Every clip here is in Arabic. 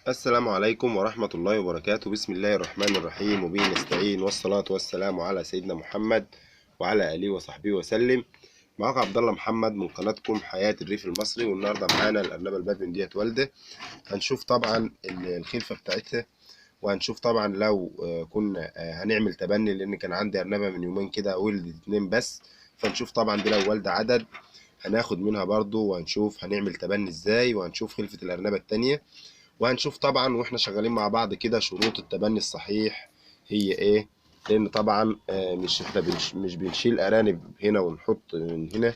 السلام عليكم ورحمة الله وبركاته. بسم الله الرحمن الرحيم، وبه نستعين، والصلاة والسلام على سيدنا محمد وعلى آله وصحبه وسلم. معاكم عبد الله محمد من قناتكم حياة الريف المصري، والنهارده معانا الأرنبة البابن ديت والدة. هنشوف طبعا الخلفة بتاعتها، وهنشوف طبعا لو كنا هنعمل تبني، لأن كان عندي أرنبة من يومين كده ولدت 2 بس. فنشوف طبعا دي لو والدة عدد هناخد منها برضو، وهنشوف هنعمل تبني ازاي، وهنشوف خلفة الأرنبة التانية، وهنشوف طبعا واحنا شغالين مع بعض كده شروط التبني الصحيح هي ايه. لان طبعا مش احنا مش بنشيل ارانب هنا ونحط من هنا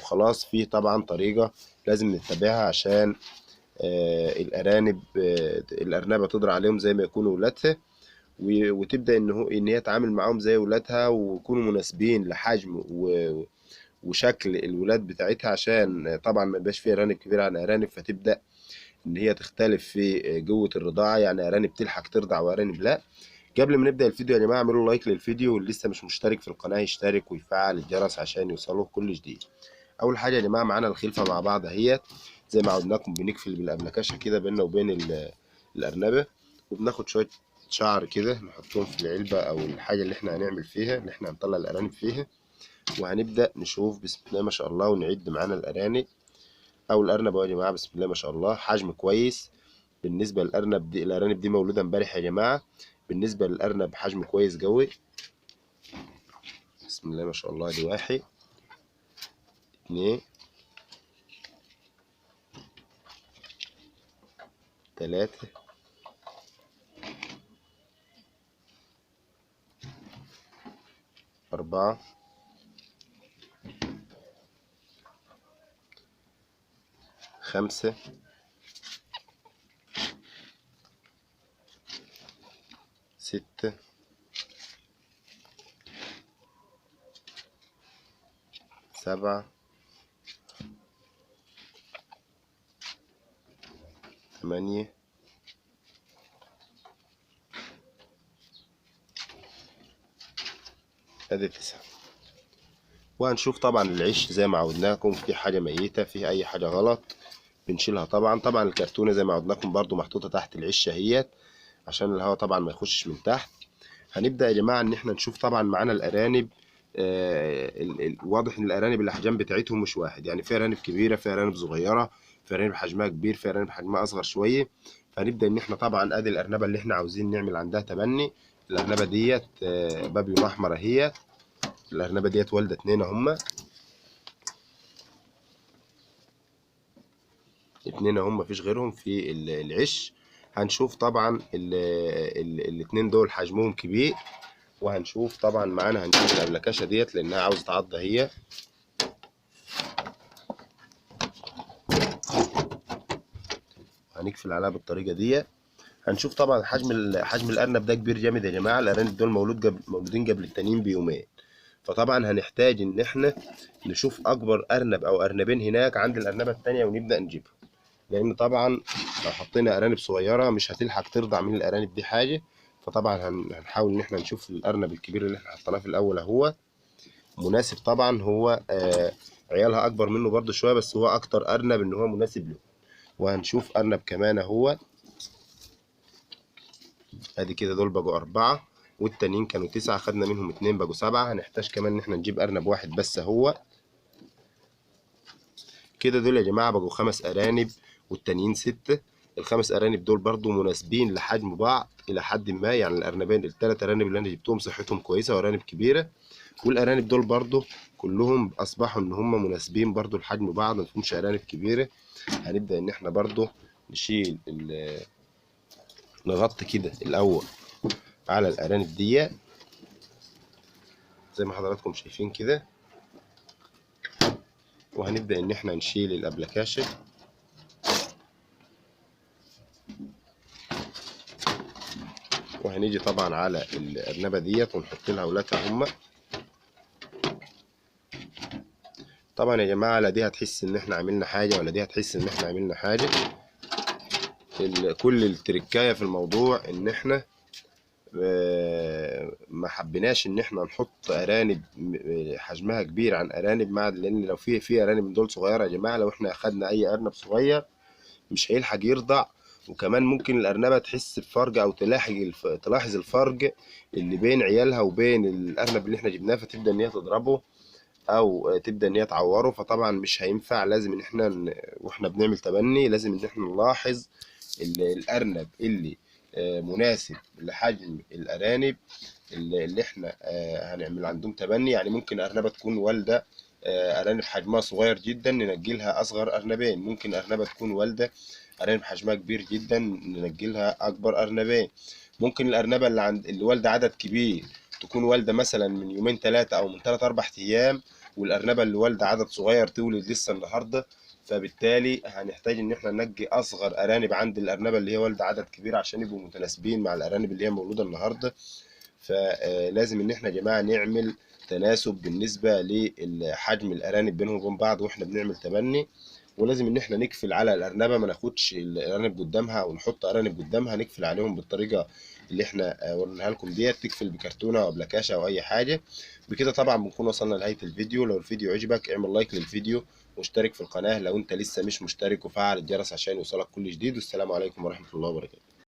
وخلاص، في طبعا طريقة لازم نتبعها عشان الارنبة تضرع عليهم زي ما يكونوا ولادها، وتبدأ ان هي تتعامل معاهم زي ولادها، ويكونوا مناسبين لحجم وشكل الولاد بتاعتها، عشان طبعا ما يبقاش فيه ارانب كبيرة عن ارانب، فتبدأ ان هي تختلف في جوة الرضاعة، يعني ارانب تلحق ترضع وارانب لا. قبل ما نبدأ الفيديو يا جماعة اعملوا لايك للفيديو، واللي لسه مش مشترك في القناة يشترك ويفعل الجرس عشان يوصله كل جديد. اول حاجة يا جماعة معانا الخلفة مع بعض اهيت، زي ما عودناكم بنقفل بالابلكاشة كده بيننا وبين الارنبة، وبناخد شوية شعر كده نحطهم في العلبة او الحاجة اللي احنا هنعمل فيها، اللي احنا هنطلع الارانب فيها. وهنبدأ نشوف بسم الله ما شاء الله، ونعد معانا الارانب او الارنب اهو يا جماعة. بسم الله ما شاء الله، حجم كويس. بالنسبة للأرنب دي، الأرانب دي مولودة امبارح يا جماعة. بالنسبة للأرنب حجم كويس قوي. بسم الله ما شاء الله، دي 1 2 3 4 5 6 7 8 ادي 9. وهنشوف طبعا العيش زي ما عودناكم، في حاجة ميتة، في أي حاجة غلط بنشيلها طبعا. الكرتونة زي ما عودناكم برضو محطوطة تحت العيش اهيت، عشان الهواء طبعا ما يخشش من تحت. هنبدأ يا جماعة ان احنا نشوف طبعا معانا الارانب. واضح ان الارانب الاحجام بتاعتهم مش واحد، يعني في ارانب كبيرة، في ارانب صغيرة، في ارانب حجمها كبير، في ارانب حجمها اصغر شوية. فهنبدأ ان احنا طبعا ادي الارنبة اللي احنا عاوزين نعمل عندها تبني. الارنبة ديت بابيون احمر اهي. الارنبة ديت والدة 2 هما، 2 هم مفيش غيرهم في العش. هنشوف طبعا الاتنين دول حجمهم كبير. وهنشوف طبعا معانا، هنشوف الابلكاشة ديت لانها عاوزة تعض هي. هنقفل عليها بالطريقة دي. هنشوف طبعا حجم الارنب ده كبير جامد يا جماعة. الارانب دول مولودين قبل التانيين بيومين. فطبعا هنحتاج ان احنا نشوف اكبر ارنب او ارنبين هناك عند الارنبة التانية ونبدأ نجيبهم، لان طبعا لو حطينا ارانب صغيره مش هتلحق ترضع من الارانب دي حاجه. فطبعا هنحاول ان احنا نشوف الارنب الكبير اللي احنا حطيناه في الاول اهو مناسب. طبعا هو عيالها اكبر منه برضه شويه، بس هو اكتر ارنب ان هو مناسب له. وهنشوف ارنب كمان اهو. ادي كده دول بقوا 4، والتانيين كانوا 9، خدنا منهم 2 بقوا 7. هنحتاج كمان ان احنا نجيب ارنب واحد بس اهو. كده دول يا جماعة بقوا 5 أرانب، والتانيين 6. ال5 أرانب دول برضو مناسبين لحجم بعض إلى حد ما، يعني الأرنبين ال3 أرانب اللي أنا جبتهم صحتهم كويسة وأرانب كبيرة، والأرانب دول برضو كلهم أصبحوا إن هم مناسبين برضو لحجم بعض، مفيهمش أرانب كبيرة. هنبدأ إن إحنا برضو نشيل نغطي كده الأول على الأرانب دي زي ما حضراتكم شايفين كده. وهنبدأ إن إحنا نشيل الأبلكاشة. وهنيجي طبعا على الأرنبة ديت ونحط لها ولادها هما. طبعا يا جماعة لا دي هتحس إن إحنا عملنا حاجة، ولا دي هتحس إن إحنا عملنا حاجة. كل التركاية في الموضوع إن إحنا ما حبيناش إن إحنا نحط أرانب حجمها كبير عن أرانب، لأن لو في أرانب من دول صغيرة يا جماعة، لو إحنا أخدنا أي أرنب صغير مش هيلحق يرضع، وكمان ممكن الأرنبة تحس بفرق أو تلاحظ الفرق اللي بين عيالها وبين الأرنب اللي احنا جبناه، فتبدأ إن هي تضربه أو تبدأ إن هي تعوره. فطبعا مش هينفع، لازم إن احنا واحنا بنعمل تبني لازم إن احنا نلاحظ الأرنب اللي مناسب لحجم الأرانب اللي احنا هنعمل عندهم تبني. يعني ممكن أرنبة تكون والدة أرانب حجمها صغير جدا ننجي لها أصغر أرنبين، ممكن أرنبة تكون والدة أرانب حجمها كبير جدا ننجي لها أكبر أرنبين. ممكن الأرنبة اللي والدة عدد كبير تكون والدة مثلا من يومين ثلاثة أو من ثلاث أربع أيام، والأرنبة اللي والدة عدد صغير تولد لسه النهاردة. فبالتالي هنحتاج إن احنا ننجي أصغر أرانب عند الأرنبة اللي هي والدة عدد كبير عشان يبقوا متناسبين مع الأرانب اللي هي مولودة النهاردة. فلازم ان احنا يا جماعه نعمل تناسب بالنسبه لحجم الارانب بينهم وبين بعض واحنا بنعمل تبني. ولازم ان احنا نقفل على الارنبه، ما ناخدش الارانب قدامها او نحط ارانب قدامها، نقفل عليهم بالطريقه اللي احنا وريناها لكم ديت، تقفل بكرتونه او بلاكاشه او اي حاجه. بكده طبعا بنكون وصلنا لنهايه الفيديو. لو الفيديو عجبك اعمل لايك للفيديو واشترك في القناه لو انت لسه مش مشترك، وفعل الجرس عشان يوصلك كل جديد. والسلام عليكم ورحمه الله وبركاته.